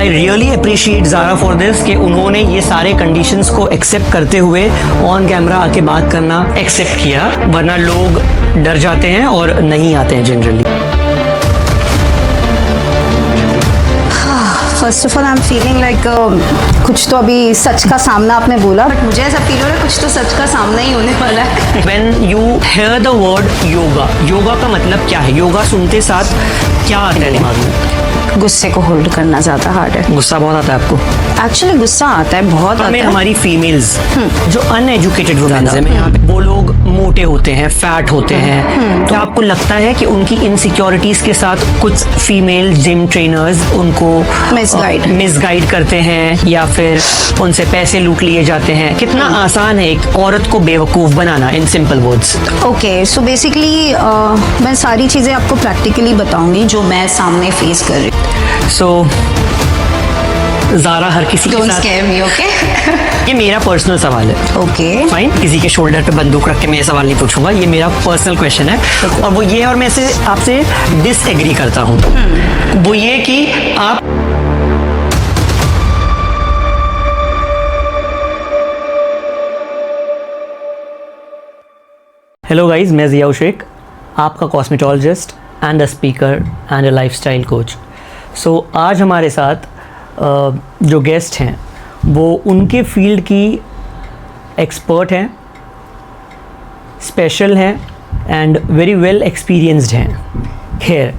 I really appreciate Zara for this कि उन्होंने ये सारे कंडीशंस को एक्सेप्ट करते हुए ऑन कैमरा आके बात करना एक्सेप्ट किया, वरना लोग डर जाते हैं और नहीं आते हैं generally. First of all I am feeling like कुछ तो अभी सच का सामना आपने बोला, बट मुझे ऐसा फील हो रहा है कुछ तो सच का सामना ही होने वाला है। When you hear the word yoga, yoga का मतलब क्या है? योगा सुनते साथ क्या आता है दिमाग में? गुस्से को होल्ड करना ज़्यादा हार्ड है। गुस्सा बहुत आता है आपको? एक्चुअली गुस्सा आता है, बहुत आता हमें है। हमारी फीमेल्स जो अनएजुकेटेड वुमेन्स हैं, यहाँ पे वो लोग मोटे होते हैं, फैट होते हैं, तो आपको लगता है कि उनकी इनसिक्योरिटीज के साथ कुछ फीमेल जिम ट्रेनर्स उनको मिसगाइड करते हैं या फिर उनसे पैसे लूट लिए जाते हैं? कितना आसान है एक औरत को बेवकूफ़ बनाना, in simple words. Okay, so basically मैं सारी चीज़ें आपको प्रैक्टिकली बताऊंगी जो मैं सामने फेस कर रही हूँ। सो ज़ारा हर किसी के साथ ये मेरा पर्सनल सवाल है। ओके फाइन, किसी के शोल्डर पे बंदूक रख के मैं ये सवाल नहीं पूछूंगा, ये मेरा पर्सनल क्वेश्चन है और वो ये, और मैं इसे आपसे डिसएग्री करता हूँ। वो ये कि आप हेलो गाइज, मैं ज़िया शेख, आपका cosmetologist and a speaker and a lifestyle coach. So आज हमारे साथ जो गेस्ट हैं वो उनके फील्ड की एक्सपर्ट हैं, स्पेशल हैं एंड वेरी वेल एक्सपीरियंस्ड हैं। खैर,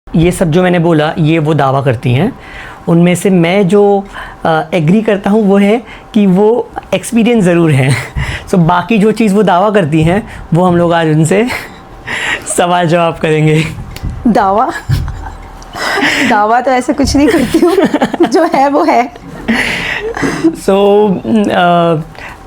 ये सब जो मैंने बोला ये वो दावा करती हैं, उनमें से मैं जो एग्री करता हूँ वो है कि वो एक्सपीरियंस ज़रूर हैं। सो बाकी जो चीज़ वो दावा करती हैं वो हम लोग आज उनसे सवाल जवाब करेंगे। दावा दावा तो ऐसे कुछ नहीं करती हूँ, जो है वो है। सो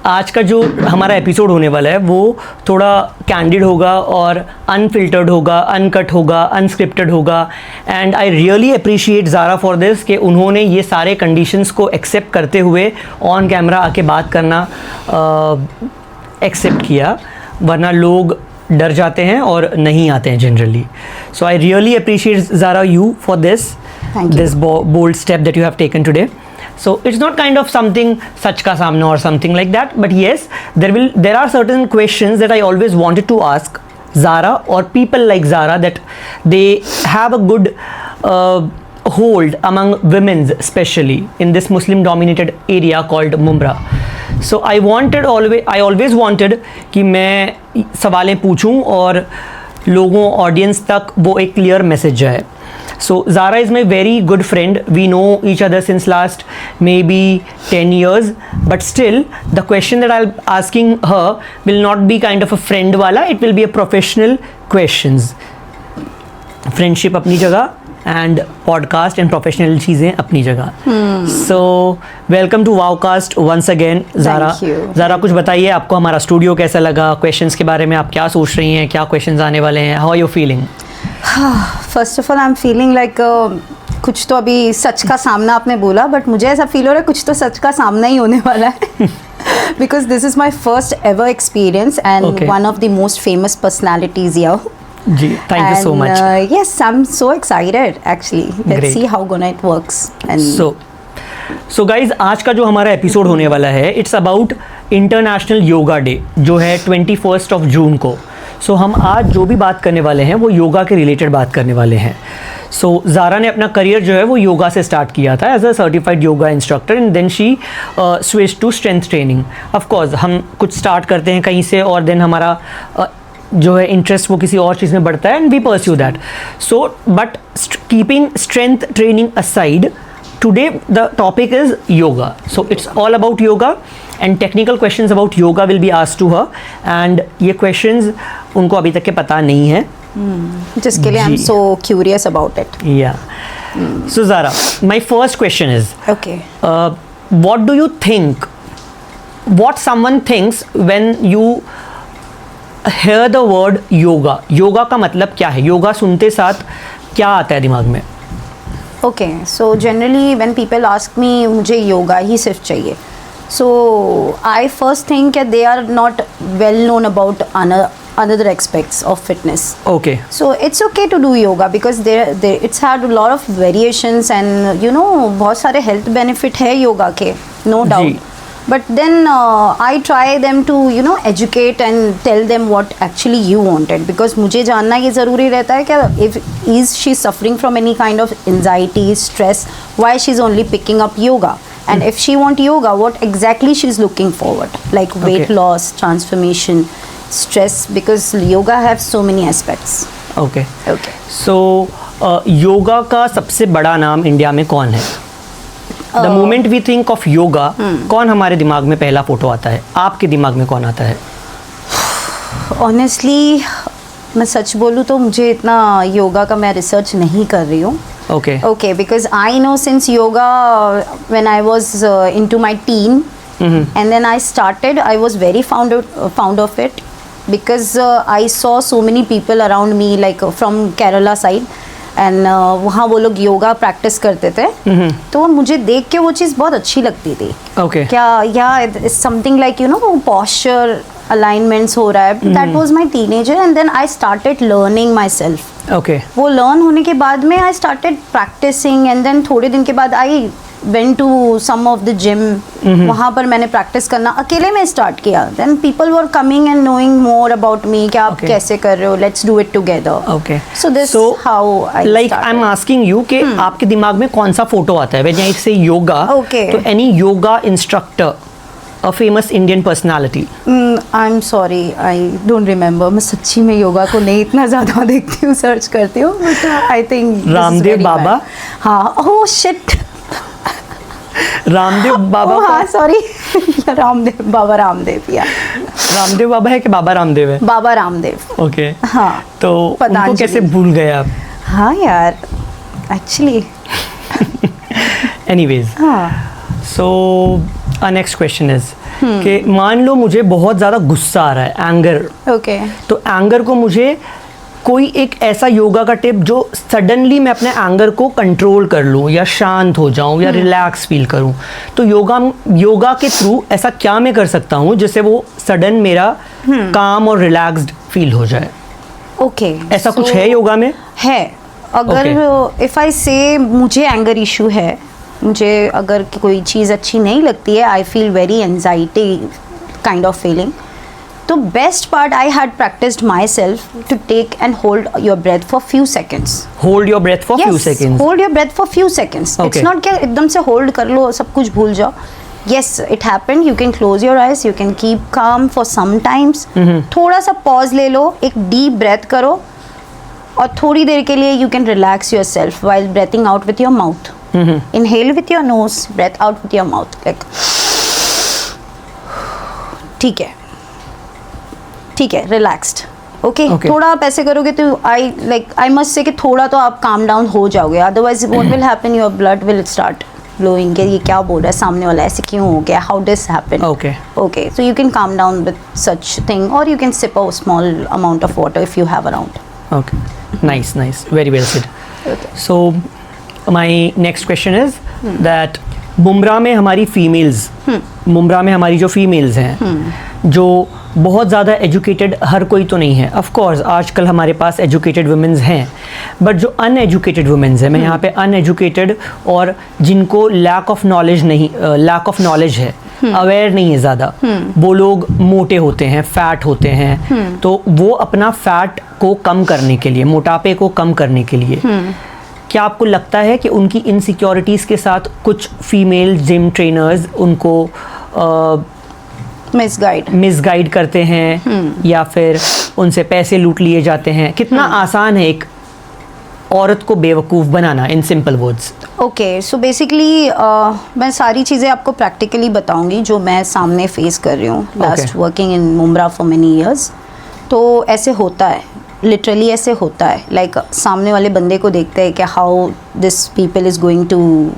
आज का जो हमारा एपिसोड होने वाला है वो थोड़ा कैंडिड होगा और अनफिल्टर्ड होगा, अनकट होगा, अनस्क्रिप्टेड होगा। And I really appreciate Zara for this कि उन्होंने ये सारे कंडीशंस को एक्सेप्ट करते हुए ऑन कैमरा आके बात करना एक्सेप्ट किया, वरना लोग डर जाते हैं और नहीं आते हैं generally. So I really appreciate Zara you for this bold step that you have taken today. So it's not kind of something sach ka samna or something like that, but yes, there are certain questions that I always wanted to ask Zara or people like Zara, that they have a good hold among women, especially in this Muslim dominated area called Mumbai. So I always wanted कि मैं सवालें पूछूं और लोगों audience तक वो एक clear message जाए। So Zara is my very good friend. We know each other since last maybe 10 years, but still the question that I'll asking her will not be kind of a friend wala, it will be a professional questions. Friendship अपनी जगह and podcast and professional चीज़ें अपनी जगह। So welcome to Wowcast once again, Zara. Zara, कुछ बताइए, आपको हमारा studio कैसा लगा? क्वेश्चंस के बारे में आप क्या सोच रही हैं? क्या क्वेश्चंस आने वाले हैं? How are you feeling? First of all I am feeling like कुछ तो अभी सच का सामना आपने बोला, बट मुझे ऐसा फील हो रहा है कुछ तो सच का सामना ही होने वाला है। Because this is my first ever experience and one of the most famous personalities here. जी, thank you so much. Yes, I am so excited actually. Let's see how gonna it works. And so guys, आज का जो हमारा episode होने वाला है it's about international yoga day जो है 21 जून को। सो हम आज जो भी बात करने वाले हैं वो योगा के रिलेटेड बात करने वाले हैं। सो ज़ारा ने अपना करियर जो है वो योगा से स्टार्ट किया था as a certified yoga instructor, and then she switch to strength training. Of course हम कुछ स्टार्ट करते हैं कहीं से और देन हमारा जो है इंटरेस्ट वो किसी और चीज़ में बढ़ता है and we pursue that. So but keeping strength training aside, today the topic is yoga. So it's all about yoga and technical questions about yoga will be asked to her, and ये questions उनको अभी तक के पता नहीं है, जिसके लिए I'm so curious about it. Yeah. So Zara, my first question is, okay, what do you think, what someone thinks when you hear the word yoga? Yoga का मतलब क्या है? योगा सुनते साथ क्या आता है दिमाग में? Okay, so generally when people ask me मुझे योगा ही सिर्फ चाहिए, so I first think they are not well known about other aspects of fitness. Okay. So it's okay to do yoga because it's had a lot of variations and बहुत सारे health benefit है yoga के, no doubt. But then I try them to educate and tell them what actually you wanted, because मुझे जानना ये ज़रूरी रहता है कि is she suffering from any kind of anxiety, stress, why she's only picking up yoga, and if she want yoga, what exactly she's looking forward, like weight loss, transformation, stress, because yoga have so many aspects. Okay. Okay. So yoga का सबसे बड़ा नाम India में कौन है? The moment we think of yoga, कौन हमारे दिमाग में पहला फोटो आता है? आपके दिमाग में कौन आता है? ऑनेस्टली मैं सच बोलूँ तो मुझे इतना योगा का मैं रिसर्च नहीं कर रही हूँ. Okay, because I know since yoga when I was into my teen, and then I started, I was very fond of it because I saw so many people around me like from Kerala side. And वहाँ वो लोग yoga practice करते थे, तो मुझे देख के वो चीज़ बहुत अच्छी लगती थी. Okay. क्या समथिंग लाइक पॉस्चर अलाइनमेंट्स हो रहा है. That was my teenager and then I started learning myself. वो लर्न होने के बाद में I started practicing and then थोड़े दिन के बाद आई went to some of the gym. वहाँ पर मैंने प्रैक्टिस करना अकेले में स्टार्ट किया. then people were coming and knowing more about me कि आप कैसे कर रहे हो, let's do it together. Okay. So this how I like started. I'm asking you कि आपके दिमाग में कौन सा फोटो आता है when I say yoga? Okay. तो any yoga instructor, a famous Indian personality? I'm sorry, I don't remember. मैं सच्ची में योगा को नहीं इतना ज़्यादा देखती हूँ, सर्च करती हूँ, but I think Ramdev Baba. हाँ. Oh shit. रामदेव बाबा. हाँ सॉरी. रामदेव या रामदेव बाबा है कि बाबा रामदेव है? बाबा रामदेव. ओके. हाँ. तो उनको कैसे भूल गए आप? हाँ यार actually. Anyways, so next question is कि मान लो मुझे बहुत ज़्यादा गुस्सा आ रहा है, एंगर. ओके. तो एंगर को मुझे कोई एक ऐसा योगा का टिप जो सडनली मैं अपने एंगर को कंट्रोल कर लूँ या शांत हो जाऊँ या रिलैक्स फील करूँ, तो योगा के थ्रू ऐसा क्या मैं कर सकता हूँ जिससे वो सडन मेरा काम और रिलैक्स्ड फील हो जाए? ओके. ऐसा कुछ है योगा में? है. अगर इफ़ आई से मुझे एंगर इशू है, मुझे अगर कोई चीज़ अच्छी नहीं लगती है, I feel very anxiety kind of feeling, तो best part I had practised myself to take and hold your breath for few seconds. Hold your breath for few seconds. Hold your breath for few seconds. It's not कि एकदम से hold कर लो, सब कुछ भूल जाओ. Yes, it happened. You can close your eyes, you can keep calm for some times. थोड़ा सा पॉज ले लो, एक डीप ब्रेथ करो और थोड़ी देर के लिए you can relax yourself while breathing out with your mouth. Inhale with your nose, breathe out with your mouth. Like ठीक है, रिलैक्स्ड. ओके. थोड़ा आप ऐसे करोगे तो आई मस्ट से कि थोड़ा तो आप काम डाउन हो जाओगे. Otherwise what will happen, your blood will start flowing कि ये क्या बोल रहा है सामने वाला, ऐसे क्यों हो गया, how this happen. Okay. So you can calm down with such thing और you can sip a small amount of water if you have around. Okay. Nice, very well said. So my next question is that Mumbra में हमारी जो females हैं, जो बहुत ज़्यादा educated हर कोई तो नहीं है, ऑफ कोर्स आजकल हमारे पास एजुकेटेड वुमेन्स हैं, बट जो अनएजुकेटेड वुमेन्स हैं, मैं यहाँ पे अनएजुकेटेड और जिनको लैक ऑफ नॉलेज है, अवेयर नहीं है ज़्यादा, वो लोग मोटे होते हैं, फैट होते हैं, तो वो अपना फैट को कम करने के लिए, मोटापे को कम करने के लिए, क्या आपको लगता है कि उनकी इनसिक्योरिटीज़ के साथ कुछ फीमेल जिम ट्रेनर्स उनको मिसगाइड करते हैं या फिर उनसे पैसे लूट लिए जाते हैं? कितना आसान है एक औरत को बेवकूफ़ बनाना, in simple words? Okay. So basically मैं सारी चीज़ें आपको प्रैक्टिकली बताऊंगी जो मैं सामने फेस कर रही हूँ, last working in Mumbra for many years. तो ऐसे होता है, लिटरली ऐसे होता है. लाइक सामने वाले बंदे को देखते हैं कि how this people is going to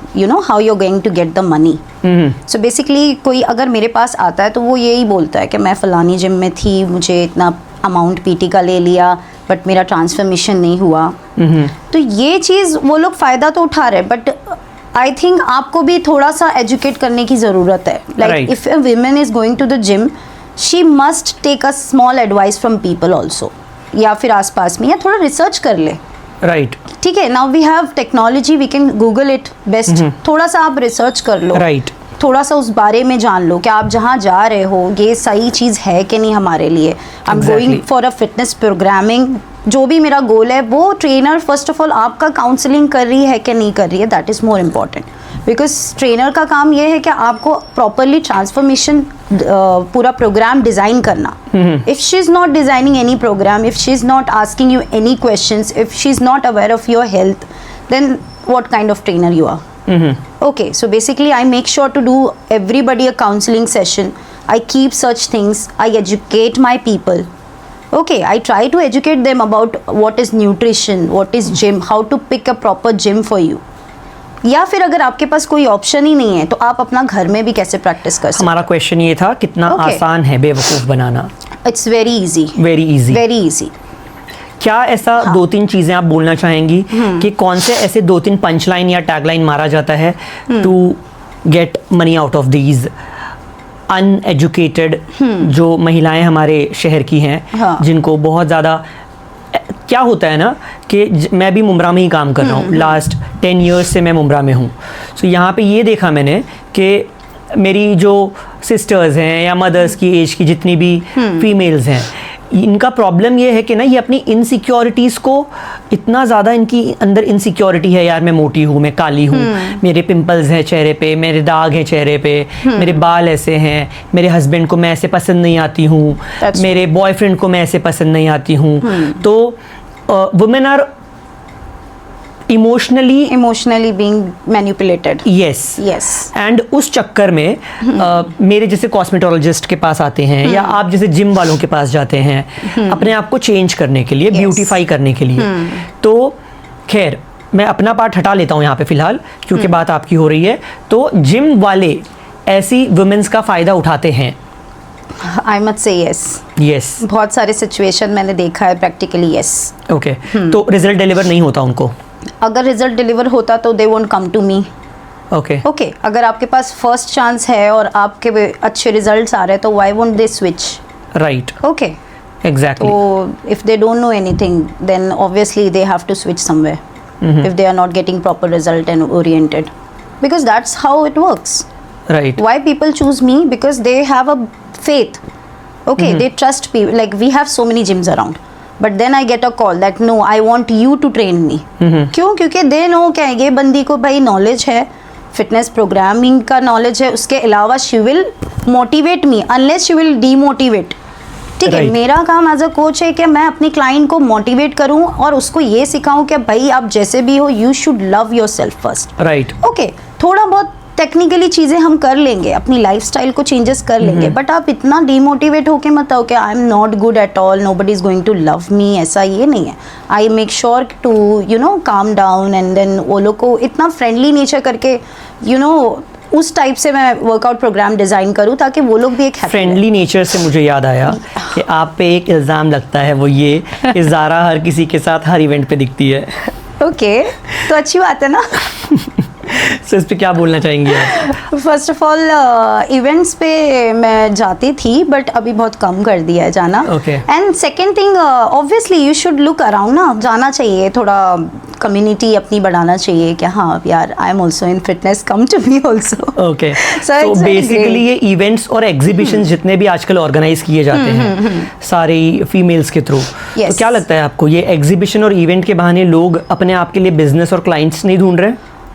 how you are going to get the money. So basically कोई अगर मेरे पास आता है तो वो यही बोलता है कि मैं फ़लानी जिम में थी, मुझे इतना अमाउंट पीटी का ले लिया बट मेरा ट्रांसफॉर्मेशन नहीं हुआ. तो ये चीज़ वो लोग फ़ायदा तो उठा रहे हैं, बट आई थिंक आपको भी थोड़ा सा एजुकेट करने की ज़रूरत है. Like if a women is going to the gym, she must take a small advice from people also, या फिर आसपास में, या थोड़ा रिसर्च कर ले. राइट. ठीक है, now we have technology, we can google it best. थोड़ा सा आप रिसर्च कर लो. राइट. थोड़ा सा उस बारे में जान लो कि आप जहाँ जा रहे हो ये सही चीज़ है कि नहीं हमारे लिए. I am going for a fitness programming, जो भी मेरा गोल है वो ट्रेनर फर्स्ट ऑफ ऑल आपका काउंसलिंग कर रही है कि नहीं कर रही है, that is more important. Because trainer का काम ये है कि आपको प्रॉपरली ट्रांसफॉर्मेशन पूरा प्रोग्राम डिज़ाइन करना. If she is not designing any programme, if she is not asking you any questions, if she is not aware of your health, then what kind of trainer you are. Okay, so basically I make sure to do everybody a counseling session. I keep such things. I educate my people. Okay, I try to educate them about what is nutrition, what is gym, how to pick a proper gym for you. या फिर अगर आपके पास कोई option ही नहीं है तो आप अपना घर में भी कैसे प्रैक्टिस कर सकते. हमारा क्वेश्चन ये था कितना आसान है बेवकूफ़ बनाना. It's very easy. Very easy. Very easy. क्या ऐसा दो तीन चीज़ें आप बोलना चाहेंगी कि कौन से ऐसे दो तीन पंचलाइन या टैगलाइन मारा जाता है to get money out of these uneducated जो महिलाएं हमारे शहर की हैं, जिनको बहुत ज़्यादा क्या होता है ना कि मैं भी मुंब्रा में ही काम कर रहा हूँ, लास्ट 10 ईयर्स से मैं मुंब्रा में हूँ. सो यहाँ पे ये देखा मैंने कि मेरी जो सिस्टर्स हैं या मदर्स की एज की जितनी भी फीमेल्स हैं, इनका प्रॉब्लम ये है कि ना ये अपनी इनसिक्योरिटीज़ को इतना ज़्यादा इनकी अंदर इनसिक्योरिटी है, यार मैं मोटी हूँ, मैं काली हूँ, मेरे पिंपल्स हैं चेहरे पे, मेरे दाग हैं चेहरे पे, मेरे बाल ऐसे हैं, मेरे हस्बैंड को मैं ऐसे पसंद नहीं आती हूँ, मेरे बॉयफ्रेंड को मैं ऐसे पसंद नहीं आती हूँ. तो women are emotionally being manipulated. Yes. And उस चक्कर में मेरे जैसे कॉस्मेटोलॉजिस्ट के पास आते हैं या आप जैसे जिम वालों के पास जाते हैं अपने आप को चेंज करने के लिए, ब्यूटीफाई करने के लिए. तो खैर मैं अपना पार्ट हटा लेता हूँ यहाँ पे फिलहाल क्योंकि बात आपकी हो रही है. तो जिम वाले ऐसी वुमेन्स का फ़ायदा उठाते हैं. I must say yes. बहुत सारे सिचुएशन मैंने देखा है प्रैक्टिकली. यस. ओके. तो रिजल्ट डिलीवर नहीं होता उनको. अगर रिजल्ट डिलीवर होता तो they won't come to me. Okay. अगर आपके पास फर्स्ट चांस है और आपके अच्छे रिजल्ट्स आ रहे हैं तो why won't they switch. Right. Okay. Exactly. तो if they don't know anything then obviously they have to switch somewhere if they are not getting proper result and oriented, because that's how it works. Right. Why people choose me? Because they have a faith. Okay, they trust people. Like we have so many gyms around, but then I get a call that no, I want you to train me. क्यों? क्योंकि they know क्या ये बंदी को भाई knowledge है, fitness programming का knowledge है, उसके अलावा she will motivate me unless she will demotivate. ठीक है, मेरा काम एज अ कोच है कि मैं अपनी क्लाइंट को मोटिवेट करूं और उसको ये सिखाऊं कि भाई आप जैसे भी हो you should love your self first. Right. Okay. थोड़ा बहुत टेक्निकली चीज़ें हम कर लेंगे, अपनी लाइफस्टाइल को चेंजेस कर लेंगे, बट आप इतना डीमोटिवेट होके मत आओ कि I am not good at all, nobody is going to love me. ऐसा ये नहीं है. I make sure to calm down and then वो लोग को इतना फ्रेंडली नेचर करके उस टाइप से मैं वर्कआउट प्रोग्राम डिज़ाइन करूँ ताकि वो लोग भी एक फ्रेंडली नेचर से मुझे याद आया कि आप पे एक इल्ज़ाम लगता है, वो ये कि ज़ारा हर किसी के साथ हर इवेंट पे दिखती है. ओके. तो अच्छी बात है ना. So, इस पे क्या बोलना चाहेंगी आप? फर्स्ट ऑफ ऑल इवेंट्स पे मैं जाती थी बट अभी बहुत कम कर दिया है जाना. And second thing obviously you should look around ना, जाना चाहिए, थोड़ा कम्युनिटी अपनी बढ़ाना चाहिए कि हाँ यार I am also in fitness, come to me also. Okay. So basically ये इवेंट्स और एग्जीबिशंस जितने भी आजकल ऑर्गेनाइज किए जाते हैं सारी फीमेल्स के थ्रू, तो क्या लगता है आपको ये एग्जीबिशन और इवेंट के बहाने लोग अपने आप के लिए बिजनेस और क्लाइंट्स नहीं ढूंढ रहे?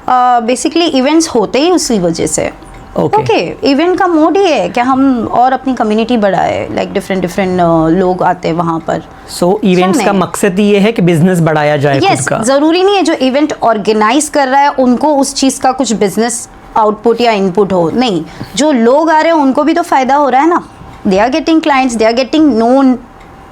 बेसिकली इवेंट्स होते ही उसी वजह से. ओके. इवेंट का मोड ये है कि हम और अपनी कम्युनिटी बढ़ाए, लाइक डिफरेंट लोग आते हैं वहाँ पर. सो इवेंट्स का मकसद ये है कि बिजनेस बढ़ाया जाए. खुद का जरूरी नहीं है जो इवेंट ऑर्गेनाइज कर रहा है उनको उस चीज़ का कुछ बिजनेस आउटपुट या इनपुट हो. नहीं, जो लोग आ रहे हैं उनको भी तो फायदा हो रहा है ना. They are getting clients, they are getting known.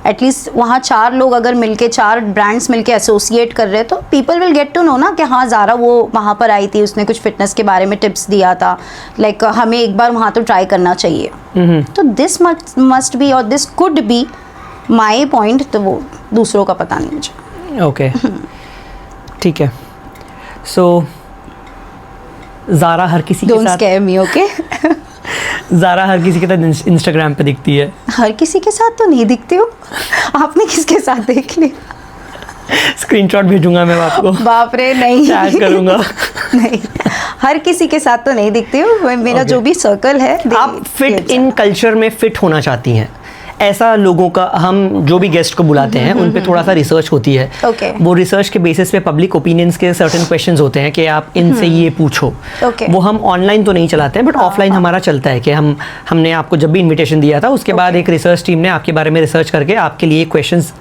At least वहाँ 4 लोग अगर मिलके 4 ब्रांड्स मिलके एसोसिएट कर रहे हैं तो people will get to know ना कि हाँ ज़ारा वो वहाँ पर आई थी, उसने कुछ फिटनेस के बारे में टिप्स दिया था, लाइक हमें एक बार वहाँ तो ट्राई करना चाहिए. तो दिस मस्ट बी और this could be my point. तो वो दूसरों का पता नहीं मुझे. ओके. ठीक है. सो ज़ारा हर किसी के साथ. Don't scare me. Okay. Zara हर किसी के साथ इंस्टाग्राम पे दिखती है। हर किसी के साथ तो नहीं दिखती हो। आपने किसके साथ देख लिया? स्क्रीनशॉट भेजूंगा मैं आपको। बाप रे, नहीं टैग करूंगा। नहीं, हर किसी के साथ तो नहीं दिखती हूँ। मेरा जो भी सर्कल है। आप फिट इन कल्चर में फिट होना चाहती हैं, ऐसा लोगों का, हम जो भी गेस्ट को बुलाते हैं उन पे थोड़ा सा रिसर्च होती है। Okay. वो रिसर्च के बेसिस पे पब्लिक ओपिनियंस के सर्टेन क्वेश्चंस होते हैं कि आप इनसे ये पूछो। Okay. वो हम ऑनलाइन तो नहीं चलाते हैं, बट ऑफलाइन हमारा चलता है कि हमने आपको जब भी इनविटेशन दिया था उसके बाद एक रिसर्च टीम ने आपके बारे में रिसर्च करके आपके लिए क्वेश्चंस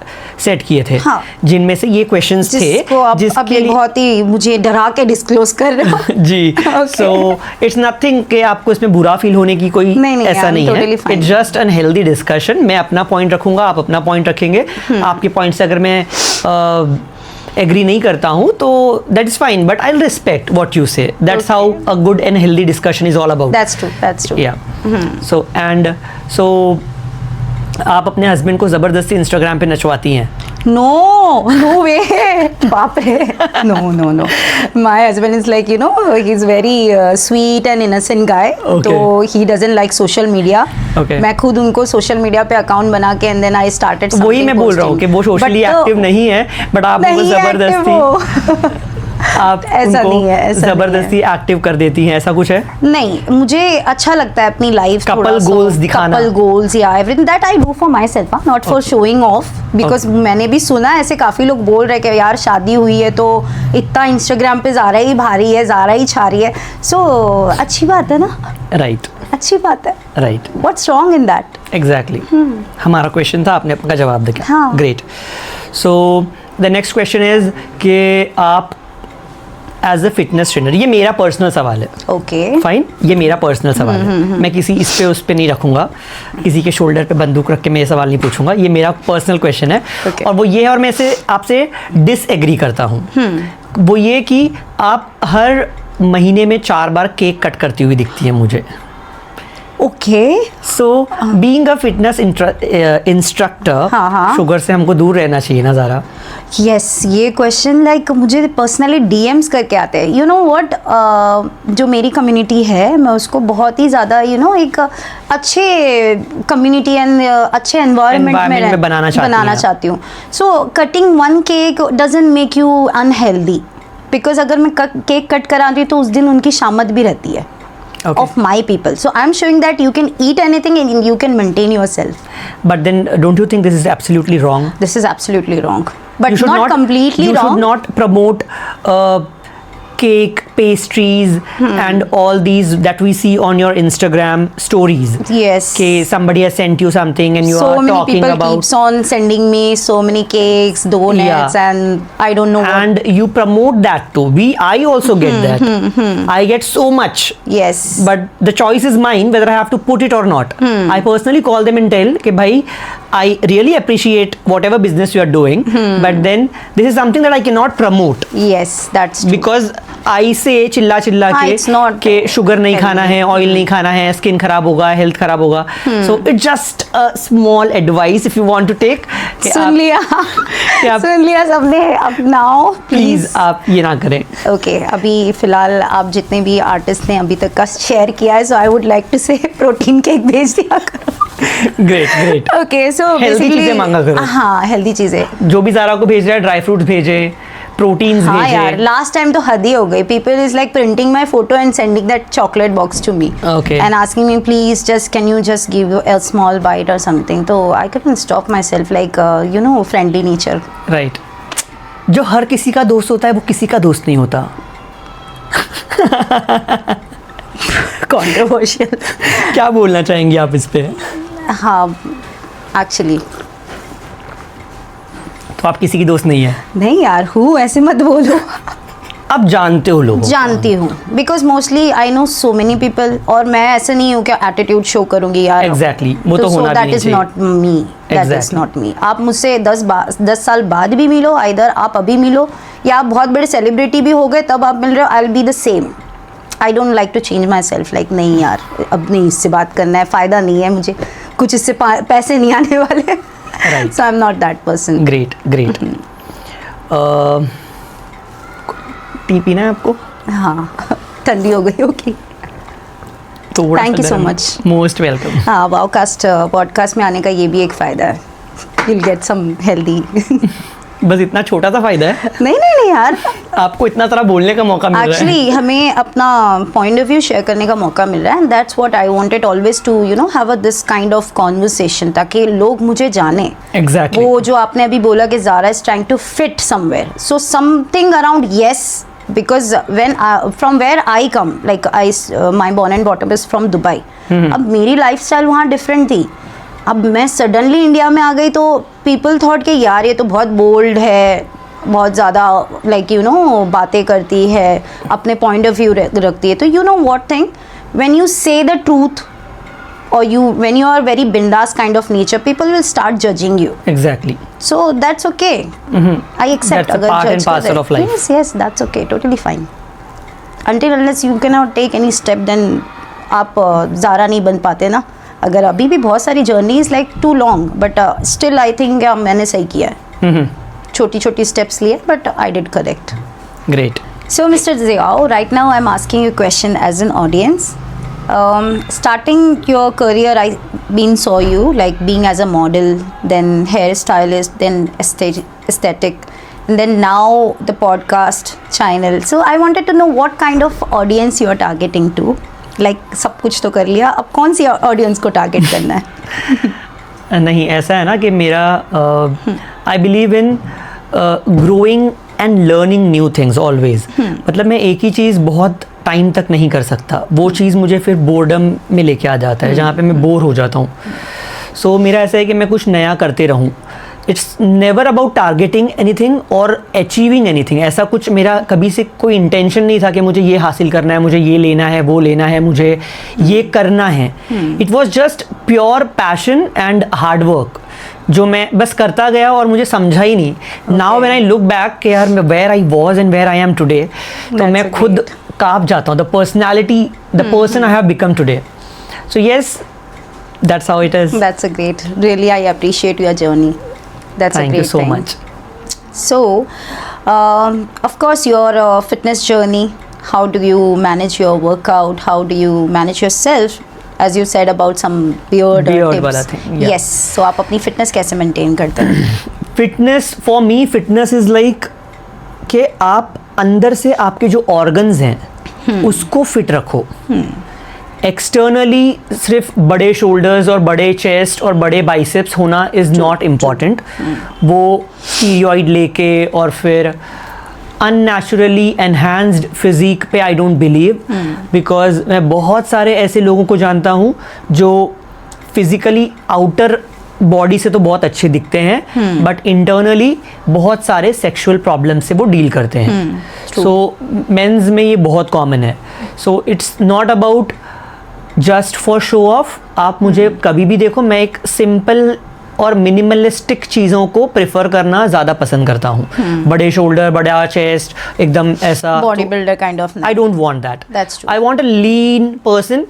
सेट किए थे। हाँ. जिनमें से ये क्वेश्चंस थे जिसके लिए बहुत ही मुझे डरा के डिस्क्लोज कर रहे हो। जी, सो इट्स नथिंग कि आपको इसमें बुरा फील होने की कोई नहीं, ऐसा नहीं है। It's just an healthy discussion. मैं अपना पॉइंट रखूंगा, आप अपना पॉइंट रखेंगे। आपके पॉइंट से अगर मैं एग्री नहीं करता हूं तो that is fine, but I will respect what you say. That's how a good and healthy discussion is all about. That's true. Yeah so आप अपने हस्बैंड को जबरदस्ती इंस्टाग्राम पे नचवाती हैं? No way. बाप रे, no. My husband is like, he's very sweet and innocent guy. Okay. तो he doesn't like social media. Okay. मैं खुद उनको सोशल मीडिया पे अकाउंट बना के and then I started something वही मैं बोल रहा हूँ कि वो सोशली एक्टिव नहीं है, बट आप उनको जबरदस्ती आप ऐसा उनको नहीं है, ऐसा जबरदस्ती एक्टिव कर देती हैं, ऐसा कुछ है? नहीं, मुझे अच्छा लगता है अपनी लाइफ कपल गोल्स दिखाना। कपल गोल्स या everything that I do for my self, not for showing off. Because मैंने भी सुना है ऐसे काफ़ी लोग बोल रहे कि यार शादी हुई है तो इतना इंस्टाग्राम पे ज़ारा ही भारी है, ज़ारा ही छा रही है। सो अच्छी बात है ना? राइट, अच्छी बात है। Right, what's wrong in that? Exactly. हमारा क्वेश्चन था, आपने अपना जवाब दिया। हाँ। Great. So the next question is कि आप एज अ फिटनेस ट्रेनर, ये मेरा पर्सनल सवाल है। ओके, फाइन, ये मेरा पर्सनल सवाल है। मैं किसी उस पे नहीं रखूंगा, किसी के शोल्डर पे बंदूक रख के मैं ये सवाल नहीं पूछूंगा। ये मेरा पर्सनल क्वेश्चन है। Okay. और वो ये है, और मैं इसे आपसे डिसएग्री करता हूँ। वो ये कि आप हर महीने में 4 बार केक कट करती हुई दिखती है मुझे। Okay. So being a fitness instructor, sugar से हमको दूर रहना चाहिए ना ज़ारा? यस, ये क्वेश्चन लाइक मुझे पर्सनली डीएम्स करके आते हैं। यू नो व्हाट, जो मेरी कम्युनिटी है मैं उसको बहुत ही ज़्यादा एक अच्छे कम्युनिटी एंड अच्छे एनवायरनमेंट में बनाना चाहती हूँ। सो cutting one cake doesn't make you unhealthy, because अगर मैं केक कट कराती हूँ तो उस दिन उनकी शामत भी रहती है। Okay. Of my people, so I'm showing that you can eat anything and you can maintain yourself. But then don't you think this is absolutely wrong? This is absolutely wrong, but not completely wrong. You should not promote cake, pastries and all these that we see on your Instagram stories. Yes. Okay, somebody has sent you something and you are talking about. So many people keeps on sending me so many cakes, donuts, and I don't know what. And you promote that too. I also get that. I get so much. Yes. But the choice is mine whether I have to put it or not. I personally call them and tell कि भाई, I really appreciate whatever business you are doing, but then this is something that I cannot promote. Yes, that's true. Because I say चिल्ला के sugar नहीं खाना है, oil नहीं खाना है, स्किन खराब होगा, हेल्थ खराब होगा। So it's just a small advice if you want to take. सुन लिया सबने, अपनाओ प्लीज, आप ये ना करें। ओके, अभी फिलहाल आप जितने भी आर्टिस्ट ने अभी तक का शेयर किया है, सो आई वुड लाइक टू से प्रोटीन केक भेज दिया करो। ग्रेट। ओके, सो हेल्दी चीजें मांगा करो। हाँ, हेल्दी चीजें। जो भी ज़ारा को भेज रहा है, ड्राई फ्रूट्स भेजे, प्रोटीन्स भेजे। हाँ यार, लास्ट टाइम तो हद ही हो गई। People is like printing my photo and sending that chocolate box to me and asking me please just can you just give a small bite और समथिंग। तो I can stop myself like friendly nature. Right. जो हर किसी का दोस्त होता है वो किसी का दोस्त नहीं होता। कंट्रोवर्शियल। क्या बोलना चाहेंगी आप इस पे? हाँ, एक्चुअली तो आप किसी की दोस्त नहीं है? नहीं यार, हूँ, ऐसे मत बोलो। आप जानते हो लोगों? जानती हूँ, because mostly I know so many people. और मैं ऐसे नहीं हूँ कि एटीट्यूड शो करूंगी यार। एग्जैक्टली, वो तो होना भी नहीं चाहिए। That is not me, that is not me. आप मुझसे 10 साल बाद भी मिलो, इधर आप अभी मिलो, या आप बहुत बड़े सेलिब्रिटी भी हो गए तब आप मिल रहे हो, I will be the same. I don't like to change myself. Like नहीं यार, अब नहीं इससे बात करना है, फ़ायदा नहीं है मुझे, कुछ इससे पैसे नहीं आने वाले। So I'm not that person. Great. T पीना है आपको? हाँ, ठंडी हो गई होगी। Thank you so much. Most welcome. हाँ, वाओकास्ट पॉडकास्ट में आने का ये भी एक फ़ायदा है, you'll get some healthy बस इतना छोटा सा फायदा है। नहीं यार, आपको इतना सारा बोलने का मौका मिल रहा है। एक्चुअली हमें अपना पॉइंट ऑफ व्यू शेयर करने का मौका मिल रहा है, and that's what I wanted always to have a this kind of conversation, ताकि लोग मुझे जाने। एग्जैक्टली वो जो आपने अभी बोला कि Zara is trying to fit somewhere, so something around yes, because from where I come, like my born and brought up is from Dubai. अब मेरी लाइफस्टाइल वहाँ डिफरेंट थी। अब मैं सडनली इंडिया में आ गई तो पीपल थॉट कि यार ये तो बहुत बोल्ड है, बहुत ज़्यादा लाइक बातें करती है, अपने पॉइंट ऑफ व्यू रखती है। तो what thing, when you say the truth or when you are very bindas kind of nature, people will start judging you. Exactly. So that's okay. I accept. That's a part and parcel of life. Yes, that's okay, totally fine. Until unless you cannot take any step, then आप ज़ारा नहीं बन पाते ना। अगर अभी भी बहुत सारी journey is like to long, but still I think मैंने सही किया है। छोटी छोटी स्टेप्स लिए, but I did correct. Great. So Mr. Ziao, right now I'm asking you a question as an audience. Starting your career, I saw you like being as a model, then hairstylist, then aesthetic, and then now the podcast channel. So I wanted to know what kind of audience you are targeting to. Like सब कुछ तो कर लिया, अब कौन सी audience को target करना है? नहीं, ऐसा है ना कि मेरा I believe in growing and learning new things always. मतलब मैं एक ही चीज़ बहुत टाइम तक नहीं कर सकता, वो चीज़ मुझे फिर बोर्डम में लेके आ जाता है, जहाँ पे मैं बोर हो जाता हूँ। सो मेरा ऐसा है कि मैं कुछ नया करते रहूँ। It's never about targeting anything और अचीविंग एनीथिंग। ऐसा कुछ मेरा कभी से कोई इंटेंशन नहीं था कि मुझे ये हासिल करना है, मुझे ये लेना है, वो लेना है, मुझे ये करना है। It was just pure passion and hard work, जो मैं बस करता गया और मुझे समझा ही नहीं। Now when I look back कि यार where I was and where I am today, तो मैं खुद काँप जाता हूँ। The personality, the person I have become today. So yes, that's how it is. That's a great, really I appreciate your journey. That's Thank a great you so thing. much. So, of course, your fitness journey. How do you manage your workout? How do you manage yourself? As you said about some beard tips. वाला thing, yeah. Yes. So, आप अपनी fitness कैसे maintain करते हैं? Fitness for me, fitness is like कि आप अंदर से आपके जो ऑर्गन्स हैं उसको फिट रखो। एक्सटर्नली सिर्फ बड़े शोल्डर्स और बड़े चेस्ट और बड़े बाइसेप्स होना इज़ नॉट इम्पॉर्टेंट। वो स्टीरॉइड लेके और फिर अननेचुरली एनहांस्ड फिजिक पे आई डोंट बिलीव, बिकॉज मैं बहुत सारे ऐसे लोगों को जानता हूँ जो फिजिकली आउटर बॉडी से तो बहुत अच्छे दिखते हैं, बट इंटरनली बहुत सारे सेक्सुअल प्रॉब्लम से वो डील करते हैं। सो मेंस में ये बहुत कॉमन है। So it's not about just for show off. आप मुझे कभी भी देखो, मैं एक सिंपल और मिनिमलिस्टिक चीज़ों को प्रेफर करना ज़्यादा पसंद करता हूँ। बड़े शोल्डर, बड़ा चेस्ट, एकदम ऐसा body builder kind of. I don't want that. That's true. I want a lean person.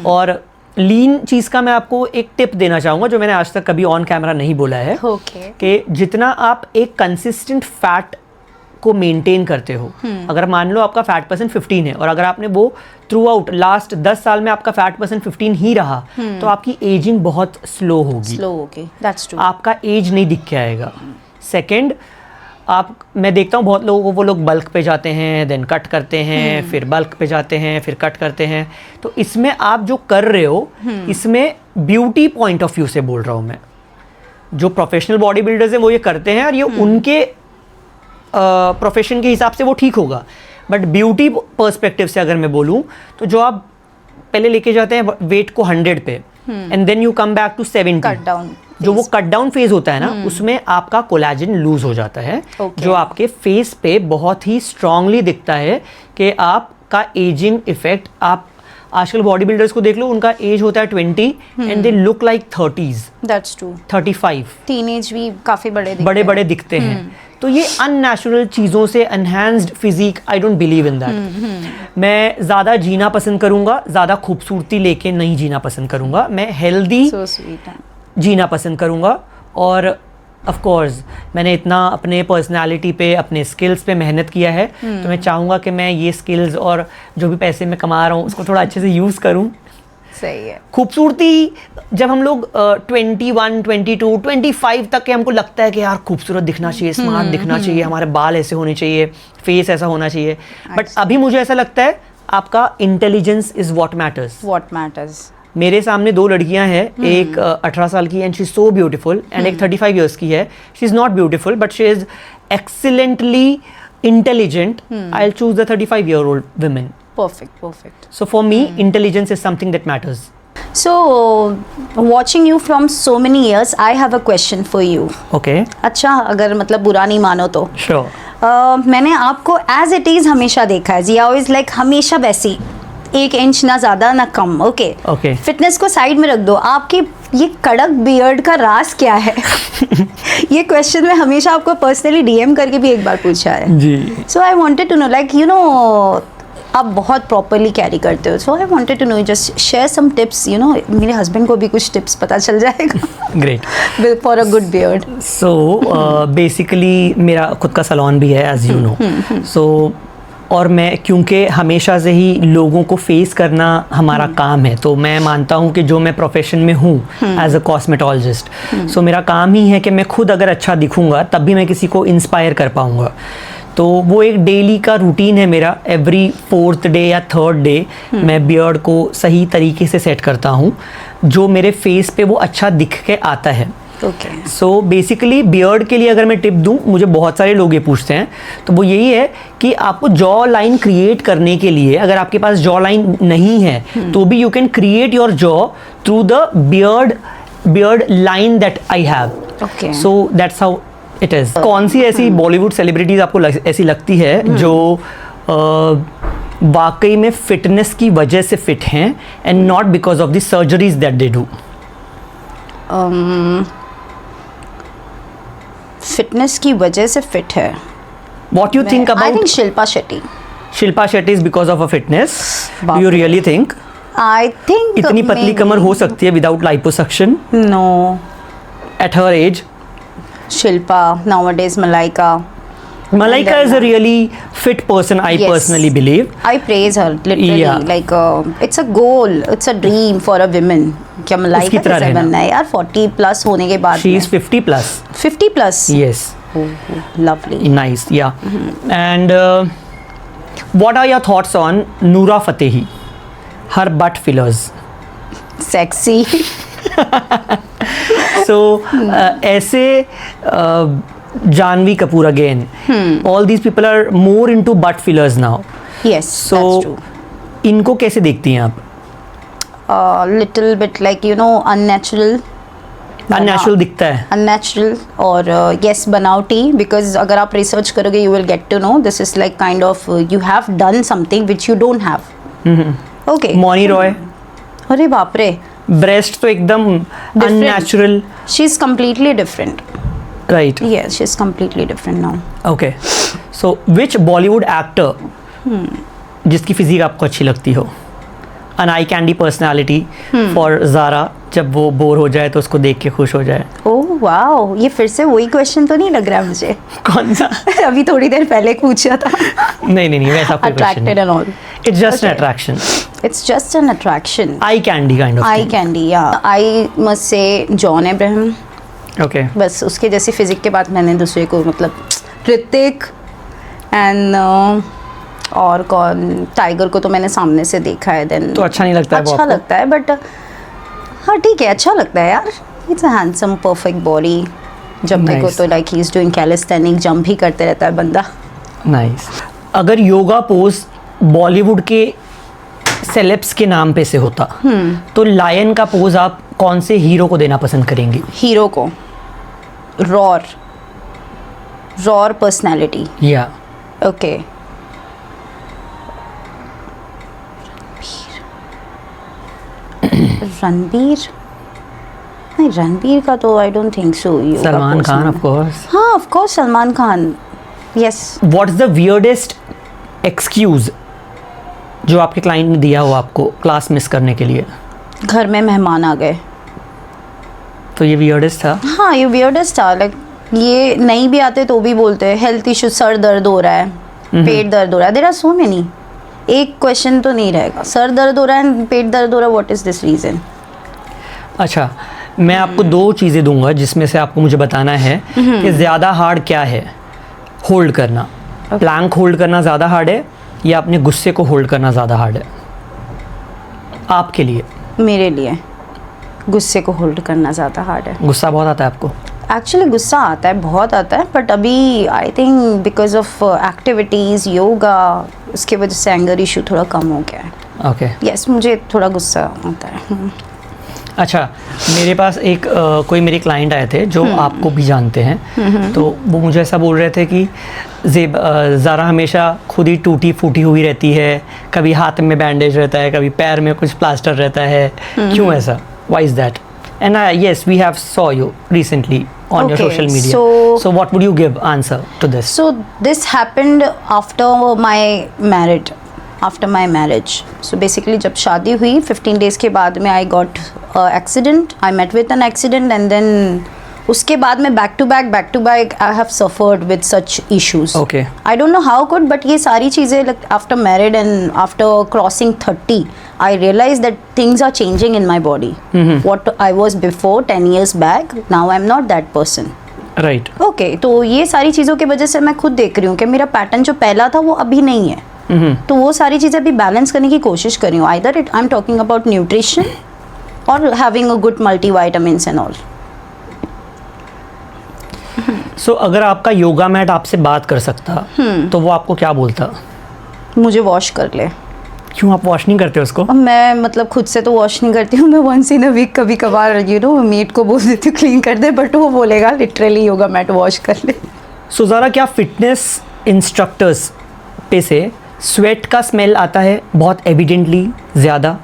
और लीन चीज़ का मैं आपको एक टिप देना चाहूँगा जो मैंने आज तक कभी ऑन कैमरा नहीं बोला है। Okay. कि जितना आप एक कंसिस्टेंट फैट को मेंटेन करते हो, अगर मान लो आपका फैट परसेंट 15 है और अगर आपने वो थ्रू आउट लास्ट 10 साल में आपका फैट परसेंट 15 ही रहा, तो आपकी एजिंग बहुत स्लो होगी। That's true. आपका एज नहीं दिख के आएगा। सेकेंड, मैं देखता हूँ बहुत लोगों को, वो लोग बल्क पे जाते हैं, देन कट करते हैं, फिर बल्क पे जाते हैं, फिर कट करते हैं। तो इसमें आप जो कर रहे हो, इसमें ब्यूटी पॉइंट ऑफ व्यू से बोल रहा हूँ मैं। जो प्रोफेशनल बॉडी बिल्डर्स हैं वो ये करते हैं और ये उनके प्रोफेशन के हिसाब से वो ठीक होगा, बट ब्यूटी पर्सपेक्टिव से अगर मैं बोलूँ तो जो आप पहले लेके जाते हैं वेट को 100 पे and then you come back to 70, cut down, जो वो कट डाउन फेज होता है ना, उसमें आपका कोलेजन लूज हो जाता है। जो आपके फेस पे बहुत ही स्ट्रांगली दिखता है कि आपका एजिंग इफेक्ट। आप आजकल बॉडी बिल्डर्स को देख लो, उनका एज होता है 20 and they look like 30s। That's true. 35 teenage भी काफी बड़े दिखते हैं। तो ये अननेचुरल चीज़ों से enhanced physique, I don't believe in that. मैं ज़्यादा जीना पसंद करूँगा, ज़्यादा खूबसूरती लेके नहीं जीना पसंद करूँगा। मैं हेल्दी जीना पसंद करूँगा। और ऑफ कोर्स मैंने इतना अपने पर्सनालिटी पे, अपने स्किल्स पे मेहनत किया है, तो मैं चाहूँगा कि मैं ये स्किल्स और जो भी पैसे मैं कमा रहा हूँ उसको थोड़ा अच्छे से यूज़ करूँ। सही है। खूबसूरती जब हम लोग 21, 22, 25 तक के हमको लगता है कि यार खूबसूरत दिखना चाहिए, स्मार्ट दिखना चाहिए, हमारे बाल ऐसे होने चाहिए, फेस ऐसा होना चाहिए, बट अभी मुझे ऐसा लगता है आपका इंटेलिजेंस इज व्हाट मैटर्स। मेरे सामने दो लड़कियां हैं, एक 18 साल की and she is so beautiful, and एक 35 इयर्स की है, she is not beautiful but she is excellently intelligent. I will choose the 35-year-old women. Perfect. So for me, intelligence is something that matters. So, watching you from so many years, I have a question for you. Okay. अच्छा, अगर मतलब बुरा नहीं मानो तो Sure. मैंने आपको as it is हमेशा देखा है, जी ऑलवेज लाइक हमेशा वैसी, 1 इंच ना ज़्यादा ना कम। Okay Okay. फिटनेस को साइड में रख दो, आपकी ये कड़क बियर्ड का राज क्या है? ये क्वेश्चन मैं हमेशा आपको पर्सनली डीएम करके भी एक बार पूछा है जी। So I wanted to know like you know आप बहुत प्रॉपरली कैरी करते हो, so I wanted to know just share some tips, you know मेरे हस्बैंड को भी कुछ टिप्स पता चल जाएगा Great. For a good beard. So basically मेरा खुद का सैलून भी है as you know. So और मैं क्योंकि हमेशा से ही लोगों को फेस करना हमारा काम है, तो मैं मानता हूँ कि जो मैं प्रोफेशन में हूँ एज अ कॉस्मेटोलॉजिस्ट, सो मेरा काम ही है कि मैं खुद अगर अच्छा दिखूँगा तब भी मैं किसी को इंस्पायर कर पाऊँगा। तो वो एक डेली का रूटीन है मेरा, एवरी 4th डे या 3rd डे मैं बियर्ड को सही तरीके से सेट करता हूँ जो मेरे फेस पे वो अच्छा दिख के आता है। ओके सो बेसिकली बियर्ड के लिए अगर मैं टिप दूं, मुझे बहुत सारे लोग ये पूछते हैं, तो वो यही है कि आपको जॉ लाइन क्रिएट करने के लिए, अगर आपके पास जॉ लाइन नहीं है तो भी you can create your jaw through the beard line that I have. Okay so that's how it is. कौन सी ऐसी बॉलीवुड सेलिब्रिटीज आपको ऐसी लगती है जो वाकई में फिटनेस की वजह से फिट हैं and not because of the surgeries that they do? Fitness की वजह से फिट है। What you think I think about Shilpa Shetty. Shilpa Shetty is because of her fitness? बाप Do you रे। really think? I think इतनी पतली कमर हो सकती है without liposuction No, at her age? Shilpa nowadays Malaika. Malaika is a really fit person, I Yes. personally believe. I praise her literally. Yeah. Like it's a goal, it's a dream for a woman. क्या उसकी मलाइका तरह कैसे रहना। बनना है यार 40 plus होने के बाद She is 50 plus. 50 plus. Yes. Lovely. Nice, yeah. And what are your thoughts on Noora Fatehi? Her butt fillers. Sexy. So ऐसे Janvi Kapoor again. All these people are more into butt fillers now. Yes, So that's true. इनको कैसे देखती हैं आप? Little bit like you know unnatural. Unnatural दिखता है? Unnatural और yes बनावटी, because अगर आप रिसर्च करोगे you will get to know this is like kind of you have done something which you don't have. Okay. Mouni Roy, अरे बाप रे, ब्रेस्ट तो एकदम unnatural, she is completely different. Right? Yes, she is completely different now. Okay, so which Bollywood actor जिसकी physique आपको अच्छी लगती हो? An eye candy personality for Zara, जब वो बोर हो जाए तो उसको देख के खुश हो जाए। ओह वाओ, ये फिर से वही क्वेश्चन तो नहीं लग रहा है मुझे? कौन सा? अभी थोड़ी देर पहले पूछा था। नहीं वैसा कोई क्वेश्चन Attracted and all. नहीं। It's just an attraction, It's just an attraction. Eye candy kind of. Eye candy, yeah. I must say John Abraham. Okay, बस उसके जैसी फिजिक के बाद मैंने दूसरे को मतलब ऋतिक एंड और कौन, टाइगर को तो मैंने सामने से देखा है। देन तो अच्छा नहीं लगता है वो अच्छा आपको? लगता है बट हाँ ठीक है, अच्छा लगता है यार। It's a handsome perfect body, जब देखो Nice. तो like he is doing calisthenic, jump ही करते रहता है बंदा। नाइस। अगर योगा पोज बॉलीवुड के सेलेब्स के नाम पे से होता तो लायन का पोज आप कौन से हीरो को देना पसंद करेंगे? हीरो को रॉर पर्सनैलिटी। या ओके, रणबीर नहीं, रणबीर का तो I don't think so. Salman Khan of course. हाँ of course Salman Khan, yes. What is the weirdest excuse जो आपके क्लाइंट ने दिया हो आपको क्लास मिस करने के लिए? घर में मेहमान आ गए। तो ये वियर्डेस्ट था? हाँ ये वियर्डेस्ट था, लाइक ये नहीं भी आते तो भी बोलते हैं हेल्थ इशू, सर दर्द हो रहा है, पेट दर्द हो रहा है, देयर आर सो मेनी। एक क्वेश्चन तो नहीं रहेगा, सर दर्द हो रहा है, पेट दर्द हो रहा है, व्हाट इज़ दिस रीज़न? अच्छा, मैं आपको 2 चीज़ें दूंगा जिसमें से आपको मुझे बताना है कि ज़्यादा हार्ड क्या है होल्ड करना। प्लैंक होल्ड करना ज़्यादा हार्ड है या अपने गुस्से को होल्ड करना ज़्यादा हार्ड है आपके लिए? मेरे लिए गुस्से को होल्ड करना ज़्यादा हार्ड है। गुस्सा बहुत आता है आपको? एक्चुअली गुस्सा आता है, बहुत आता है, बट अभी I think because of activities, yoga, उसके वजह से एंगर इशू थोड़ा कम हो गया है। ओके। यस, मुझे थोड़ा गुस्सा आता है। अच्छा, मेरे पास एक कोई मेरे क्लाइंट आए थे जो आपको भी जानते हैं, तो वो मुझे ऐसा बोल रहे थे कि ज़ारा हमेशा खुद ही टूटी फूटी हुई रहती है, कभी हाथ में बैंडेज रहता है, कभी पैर में कुछ प्लास्टर रहता है, क्यों ऐसा? Why is that? And yes, we have saw you recently on your Okay, social media. So what would you give answer to this? So this happened after my marriage. After my marriage. So basically जब शादी हुई 15 days के बाद में I got accident. I met with an accident and then उसके बाद में back to back I have suffered with such issues. Okay. I don't know how good, but ये सारी चीज़ें like after married and after crossing 30, I realized that things are changing in my body. What I was before 10 years back, now I'm not that person. Right. Okay, तो ये सारी चीज़ों की वजह से मैं खुद देख रही हूँ कि मेरा पैटर्न जो पहला था वो अभी नहीं है। तो वो सारी चीज़ें अभी बैलेंस करने की कोशिश कर रही हूँ। Either it I'm talking about nutrition or having a good multivitamins and all. So अगर आपका योगा मैट आपसे बात कर सकता तो वो आपको क्या बोलता? मुझे वॉश कर ले। क्यों आप वॉश नहीं करते उसको? मैं मतलब खुद से तो वॉश नहीं करती हूँ, मैं वंस इन अ वीक कभी कभार मेट को बोल देती हूँ क्लीन कर दे, बट वो बोलेगा लिटरली योगा मैट वॉश कर ले। सो ज़रा क्या फिटनेस इंस्ट्रक्टर्स पे से स्वेट का स्मेल आता है बहुत एविडेंटली ज़्यादा?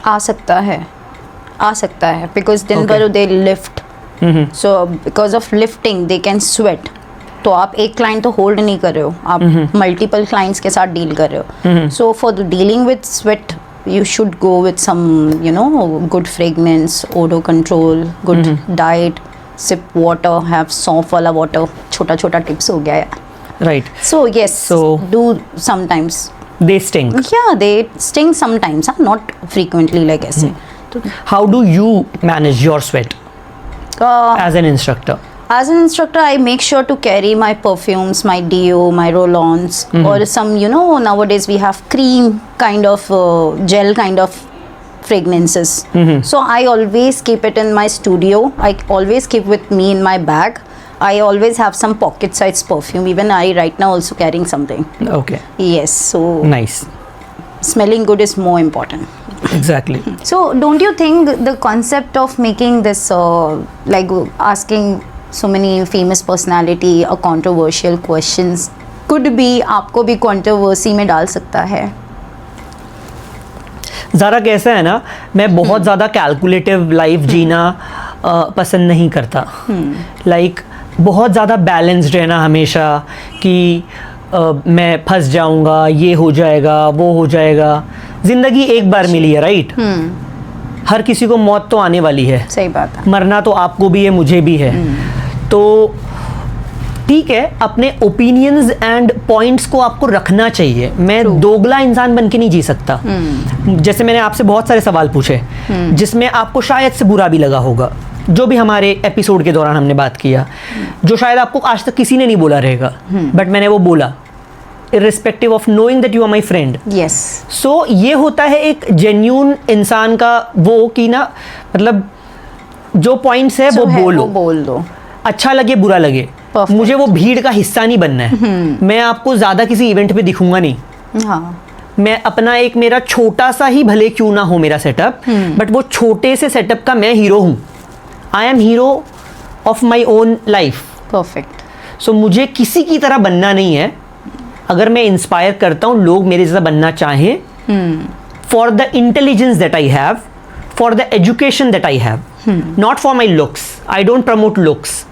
आ सकता है बिकॉज दिन भर they lift, so because of lifting they can sweat. तो आप एक क्लाइंट तो होल्ड नहीं कर रहे हो, आप मल्टीपल क्लाइंट्स के साथ डील कर रहे हो। So for dealing with sweat you should go with some good fragrance, odor control, good diet, sip water, have soft wala water. छोटा tips हो गया है। Right. So yes, do sometimes. They sting. Yeah, they sting sometimes, not frequently like ऐसे। How do you manage your sweat as an instructor? As an instructor, I make sure to carry my perfumes, my deo, my roll-ons, or some, nowadays we have cream kind of gel kind of fragrances. So I always keep it in my studio. I always keep with me in my bag. I always have some pocket-sized perfume. Even I right now also carrying something. Okay. Yes. So nice. Smelling good is more important. Exactly. So don't you think the concept of making this like asking so many famous personality a controversial questions could be आपको भी controversy में डाल सकता है? ज़रा कैसा है ना, मैं बहुत ज़्यादा कैलकुलेटिव लाइफ जीना पसंद नहीं करता। लाइक बहुत ज़्यादा बैलेंस्ड रहना हमेशा कि मैं फंस जाऊंगा, ये हो जाएगा, वो हो जाएगा। ज़िंदगी एक बार मिली है, राइट? हर किसी को मौत तो आने वाली है। सही बात है। मरना तो आपको भी है, मुझे भी है। तो ठीक है, अपने ओपिनियंस एंड पॉइंट्स को आपको रखना चाहिए। मैं दोगला इंसान बन के नहीं जी सकता। जैसे मैंने आपसे बहुत सारे सवाल पूछे जिसमें आपको शायद से बुरा भी लगा होगा, जो भी हमारे एपिसोड के दौरान हमने बात किया, जो शायद आपको आज तक किसी ने नहीं बोला रहेगा, बट मैंने वो बोला irrespective of knowing that you are my friend. Yes. So ये होता है एक जेन्यून इंसान का वो कि ना, मतलब जो पॉइंट्स है वो बोल दो, अच्छा लगे बुरा लगे। Perfect. मुझे वो भीड़ का हिस्सा नहीं बनना है। मैं आपको ज़्यादा किसी इवेंट पे दिखूंगा नहीं। हाँ। मैं अपना एक मेरा छोटा सा ही भले क्यों ना हो मेरा सेटअप, बट वो छोटे से सेटअप का मैं हीरो हूँ। I am hero of my own life. Perfect. So मुझे किसी की तरह बनना नहीं है। अगर मैं इंस्पायर करता हूँ लोग मेरे जैसा बनना चाहें, for the intelligence that I have, for the education that I have, not for my looks. I don't promote looks.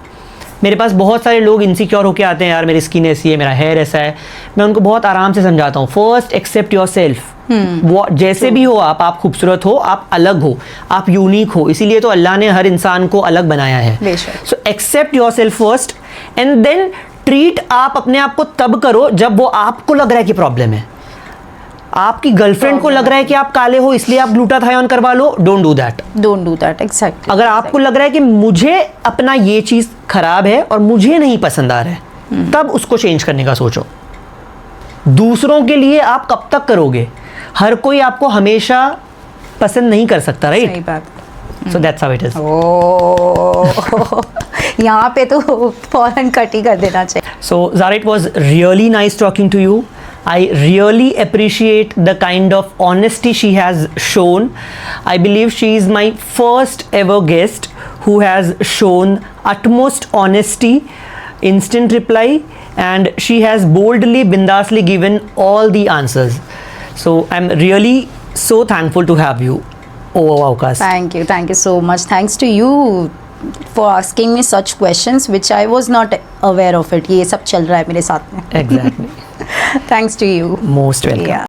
मेरे पास बहुत सारे लोग इनसिक्योर होकर आते हैं, यार मेरी स्किन ऐसी है, मेरा हेयर ऐसा है। मैं उनको बहुत आराम से समझाता हूँ, फर्स्ट एक्सेप्ट योर सेल्फ। वो जैसे भी हो आप खूबसूरत हो, आप अलग हो, आप यूनिक हो। इसीलिए तो अल्लाह ने हर इंसान को अलग बनाया है। So accept yourself first and then treat आप अपने आप को तब करो जब वो आपको लग रहा है कि प्रॉब्लम है। आपकी गर्लफ्रेंड को लग रहा है कि आप काले हो इसलिए आप ग्लूटाथायोन करवा लो, don't do that. Don't do that, exactly. अगर आपको लग रहा है कि मुझे अपना ये चीज खराब है और मुझे नहीं पसंद आ रहा है, तब उसको चेंज करने का सोचो। दूसरों के लिए आप कब तक करोगे? हर कोई आपको हमेशा पसंद नहीं कर सकता, राइट? सही बात। So that's how it is. यहाँ पे तो फौरन कट ही कर देना चाहिए। So Zara, it was really nice talking to you. I really appreciate the kind of honesty she has shown. I believe she is my first ever guest who has shown utmost honesty, instant reply, and she has boldly, bindasly given all the answers. So I'm really so thankful to have you over Wowcast. Thank you so much. Thanks to you for asking me such questions which I was not aware of it. ये सब चल रहा है मेरे साथ में। Exactly. Thanks to you. Most welcome. Yeah.